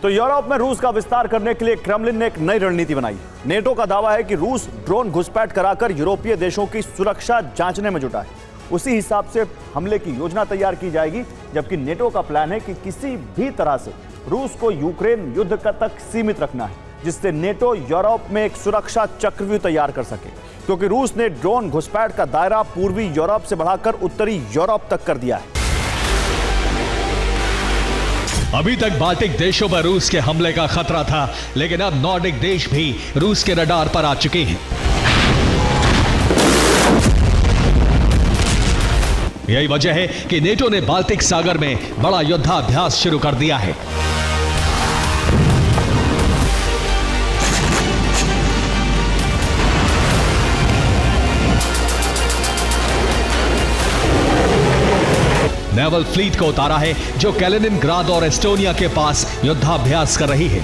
तो यूरोप में रूस का विस्तार करने के लिए क्रेमलिन ने एक नई रणनीति बनाई। नेटो का दावा है कि रूस ड्रोन घुसपैठ कराकर यूरोपीय देशों की सुरक्षा जांचने में जुटा है। उसी हिसाब से हमले की योजना तैयार की जाएगी, जबकि नेटो का प्लान है कि किसी भी तरह से रूस को यूक्रेन युद्ध तक सीमित रखना है, जिससे नेटो यूरोप में एक सुरक्षा चक्रव्यूह तैयार कर सके, क्योंकि रूस ने ड्रोन घुसपैठ का दायरा पूर्वी यूरोप से बढ़ाकर उत्तरी यूरोप तक कर दिया है। अभी तक बाल्टिक देशों पर रूस के हमले का खतरा था, लेकिन अब नॉर्डिक देश भी रूस के रडार पर आ चुके हैं। यही वजह है कि नेटो ने बाल्टिक सागर में बड़ा युद्धाभ्यास शुरू कर दिया है। नेवल फ्लीट को उतारा है, जो कैलिनिनग्राद और एस्टोनिया के पास युद्धाभ्यास कर रही है,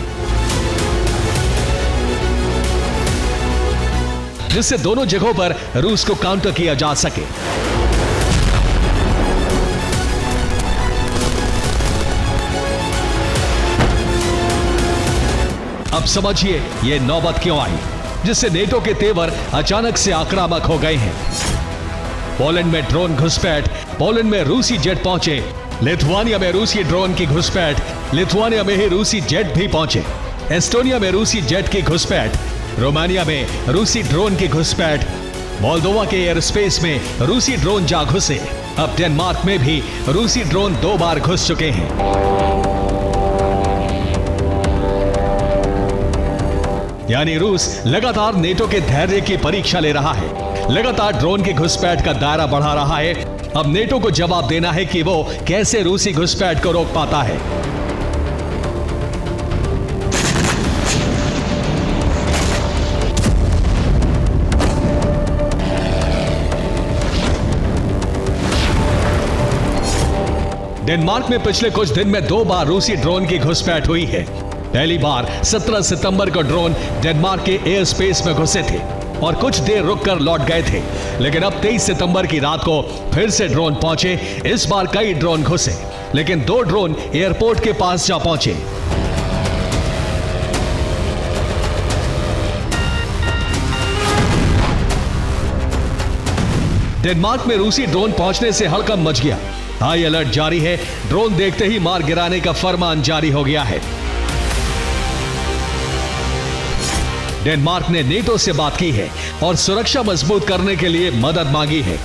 जिससे दोनों जगहों पर रूस को काउंटर किया जा सके। अब समझिए यह नौबत क्यों आई, जिससे नेटो के तेवर अचानक से आक्रामक हो गए हैं। पोलैंड में ड्रोन घुसपैठ, पोलैंड में रूसी जेट पहुंचे, लिथुआनिया में रूसी ड्रोन की घुसपैठ, लिथुआनिया में ही रूसी जेट भी पहुंचे, एस्टोनिया में रूसी जेट की घुसपैठ, रोमानिया में रूसी ड्रोन की घुसपैठ, मोल्दोवा के एयर स्पेस में रूसी ड्रोन जा घुसे। अब डेनमार्क में भी रूसी ड्रोन 2 बार घुस चुके हैं। यानी रूस लगातार नेटो के धैर्य की परीक्षा ले रहा है, लगातार ड्रोन की घुसपैठ का दायरा बढ़ा रहा है। अब नेटो को जवाब देना है कि वो कैसे रूसी घुसपैठ को रोक पाता है। डेनमार्क में पिछले कुछ दिन में 2 बार रूसी ड्रोन की घुसपैठ हुई है। पहली बार 17 सितंबर को ड्रोन डेनमार्क के एयर स्पेस में घुसे थे और कुछ देर रुककर लौट गए थे, लेकिन अब 23 सितंबर की रात को फिर से ड्रोन पहुंचे। इस बार कई ड्रोन घुसे, लेकिन 2 ड्रोन एयरपोर्ट के पास जा पहुंचे। डेनमार्क में रूसी ड्रोन पहुंचने से हड़कंप मच गया। हाई अलर्ट जारी है, ड्रोन देखते ही मार गिराने का फरमान जारी हो गया है। डेनमार्क ने नेटो से बात की है और सुरक्षा मजबूत करने के लिए मदद मांगी है।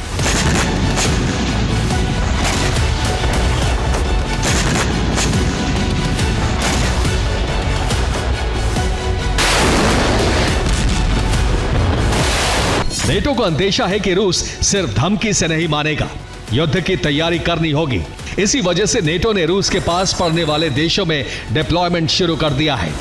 नेटो को अंदेशा है कि रूस सिर्फ धमकी से नहीं मानेगा, युद्ध की तैयारी करनी होगी। इसी वजह से नेटो ने रूस के पास पड़ने वाले देशों में डिप्लॉयमेंट शुरू कर दिया है।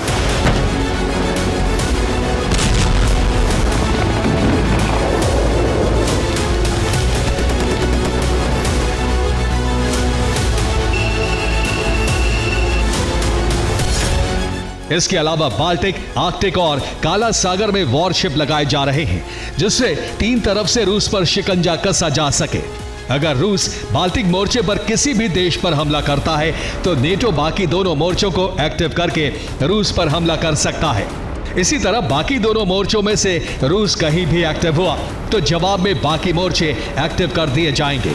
इसके अलावा बाल्टिक, आर्कटिक और काला सागर में वॉरशिप लगाए जा रहे हैं, जिससे 3 तरफ से रूस पर शिकंजा कसा जा सके। अगर रूस बाल्टिक मोर्चे पर किसी भी देश पर हमला करता है तो नेटो बाकी दोनों मोर्चों को एक्टिव करके रूस पर हमला कर सकता है। इसी तरह बाकी दोनों मोर्चों में से रूस कहीं भी एक्टिव हुआ तो जवाब में बाकी मोर्चे एक्टिव कर दिए जाएंगे।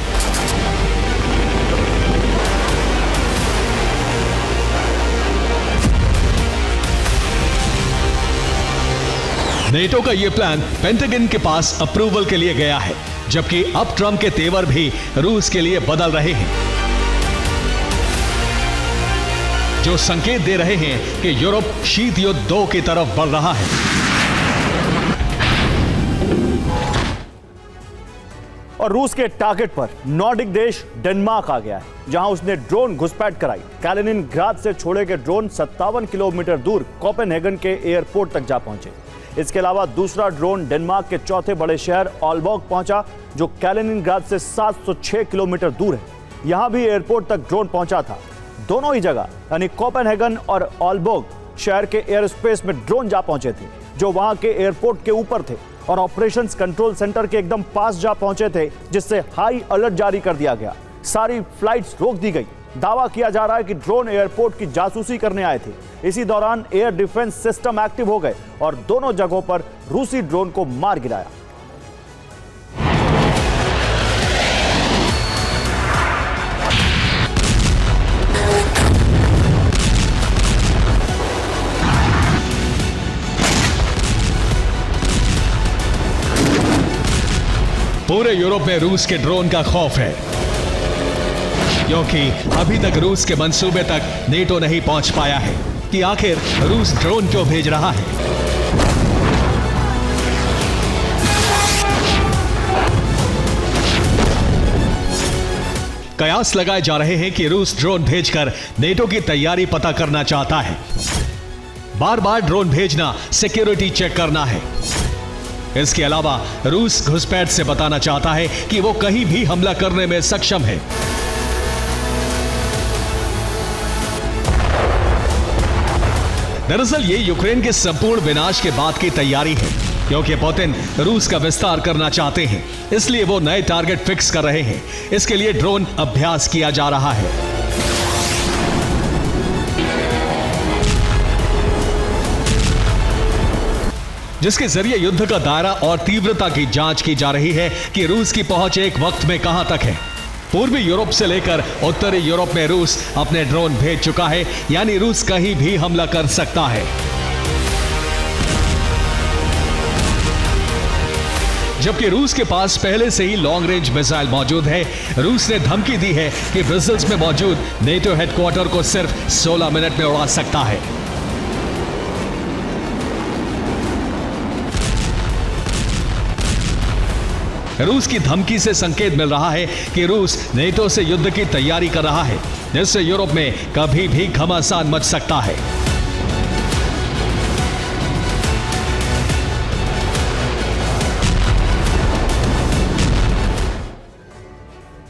नेटो का यह प्लान पेंटागन के पास अप्रूवल के लिए गया है, जबकि अब ट्रंप के तेवर भी रूस के लिए बदल रहे हैं, जो संकेत दे रहे हैं कि यूरोप शीत युद्ध 2 की तरफ बढ़ रहा है। और रूस के टारगेट पर नॉर्डिक देश डेनमार्क आ गया है, जहां उसने ड्रोन घुसपैठ कराई। कैलिनिनग्राद से छोड़े गए ड्रोन 57 किलोमीटर दूर कोपेनहेगन के एयरपोर्ट तक जा पहुंचे। इसके अलावा दूसरा ड्रोन डेनमार्क के चौथे बड़े शहर ऑलबॉग पहुंचा, जो कैलिनिनग्राद से 706 किलोमीटर दूर है। यहां भी एयरपोर्ट तक ड्रोन पहुंचा था। दोनों ही जगह यानी कोपेनहेगन और ऑलबॉग शहर के एयर स्पेस में ड्रोन जा पहुंचे थे, जो वहां के एयरपोर्ट के ऊपर थे और ऑपरेशंस कंट्रोल सेंटर के एकदम पास जा पहुंचे थे, जिससे हाई अलर्ट जारी कर दिया गया। सारी फ्लाइट्स रोक दी गई दावा किया जा रहा है कि ड्रोन एयरपोर्ट की जासूसी करने आए थे। इसी दौरान एयर डिफेंस सिस्टम एक्टिव हो गए और दोनों जगहों पर रूसी ड्रोन को मार गिराया। पूरे यूरोप में रूस के ड्रोन का खौफ है, क्योंकि अभी तक रूस के मंसूबे तक नेटो नहीं पहुंच पाया है कि आखिर रूस ड्रोन क्यों भेज रहा है। कयास लगाए जा रहे हैं कि रूस ड्रोन भेजकर नेटो की तैयारी पता करना चाहता है। बार बार ड्रोन भेजना सिक्योरिटी चेक करना है। इसके अलावा रूस घुसपैठ से बताना चाहता है कि वो कहीं भी हमला करने में सक्षम है। दरअसल ये यूक्रेन के संपूर्ण विनाश के बाद की तैयारी है, क्योंकि पुतिन रूस का विस्तार करना चाहते हैं, इसलिए वो नए टारगेट फिक्स कर रहे हैं। इसके लिए ड्रोन अभ्यास किया जा रहा है। जिसके जरिए युद्ध का दायरा और तीव्रता की जांच की जा रही है कि रूस की पहुंच एक वक्त में कहां तक है। पूर्वी यूरोप से लेकर उत्तरी यूरोप में रूस अपने ड्रोन भेज चुका है, यानी रूस कहीं भी हमला कर सकता है। जबकि रूस के पास पहले से ही लॉन्ग रेंज मिसाइल मौजूद है। रूस ने धमकी दी है कि ब्रसेल्स में मौजूद नेटो हेडक्वार्टर को सिर्फ 16 मिनट में उड़ा सकता है। रूस की धमकी से संकेत मिल रहा है कि रूस नेटो से युद्ध की तैयारी कर रहा है, जिससे यूरोप में कभी भी घमासान मच सकता है।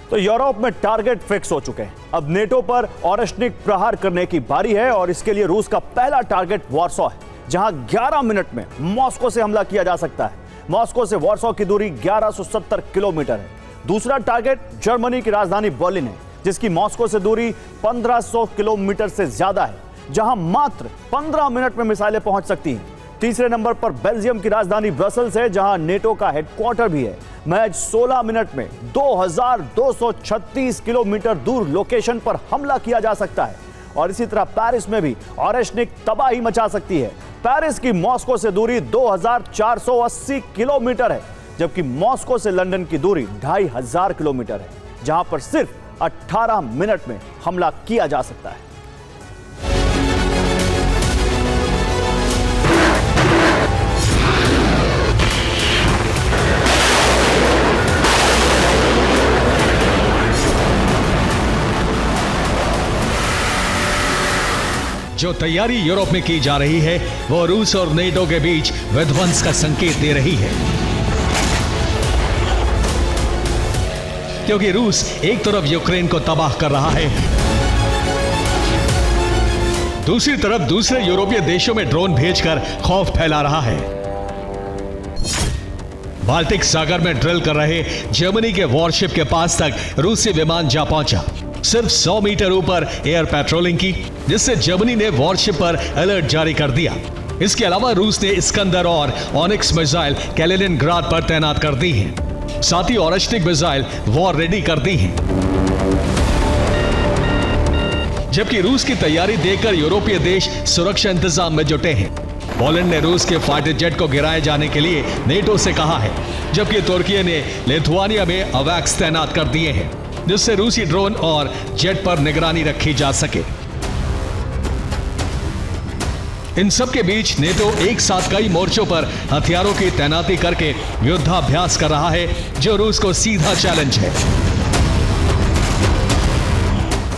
तो यूरोप में टारगेट फिक्स हो चुके हैं। अब नेटो पर ऑरेश्निक प्रहार करने की बारी है और इसके लिए रूस का पहला टारगेट वॉर्सो है, जहां 11 मिनट में मॉस्को से हमला किया जा सकता है। मॉस्को से वॉर्सो की दूरी 1170 किलोमीटर है। दूसरा टारगेट जर्मनी की राजधानी बर्लिन है, जिसकी मॉस्को से दूरी 1500 किलोमीटर से ज्यादा है, जहां मात्र 15 मिनट में मिसाइलें पहुंच सकती हैं। तीसरे नंबर पर बेल्जियम की राजधानी ब्रसेल्स है, जहां नेटो का हेडक्वार्टर भी है। महज 16 मिनट में 2236 किलोमीटर दूर लोकेशन पर हमला किया जा सकता है। और इसी तरह पेरिस में भी ऑरेश्निक तबाही मचा सकती है। पेरिस की मॉस्को से दूरी 2480 किलोमीटर है, जबकि मॉस्को से लंदन की दूरी 2500 किलोमीटर है, जहां पर सिर्फ 18 मिनट में हमला किया जा सकता है। जो तैयारी यूरोप में की जा रही है वो रूस और नेटो के बीच विध्वंस का संकेत दे रही है, क्योंकि रूस एक तरफ यूक्रेन को तबाह कर रहा है, दूसरी तरफ दूसरे यूरोपीय देशों में ड्रोन भेजकर खौफ फैला रहा है। बाल्टिक सागर में ड्रिल कर रहे जर्मनी के वॉरशिप के पास तक रूसी विमान जा पहुंचा। सिर्फ 100 मीटर ऊपर एयर पेट्रोलिंग की, जिससे जर्मनी ने वॉरशिप पर अलर्ट जारी कर दिया। इसके अलावा रूस ने इस्कंदर और ऑनिक्स मिसाइल कैलिनिनग्राड पर तैनात कर दी हैं। साथ ही ऑरेश्निक मिसाइल वॉर रेडी कर दी हैं। जबकि रूस की तैयारी देखकर यूरोपीय देश सुरक्षा इंतजाम में जुटे हैं। पोलैंड ने रूस के फाइटर जेट को गिराए जाने के लिए नेटो से कहा है, जबकि तुर्की ने लिथुआनिया में अवैक्स तैनात कर दिए हैं, जिससे रूसी ड्रोन और जेट पर निगरानी रखी जा सके। इन सब के बीच नेटो एक साथ कई मोर्चों पर हथियारों की तैनाती करके युद्धाभ्यास कर रहा है, जो रूस को सीधा चैलेंज है।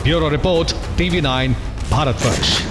Bureau report, TV9 Bharatvarsh.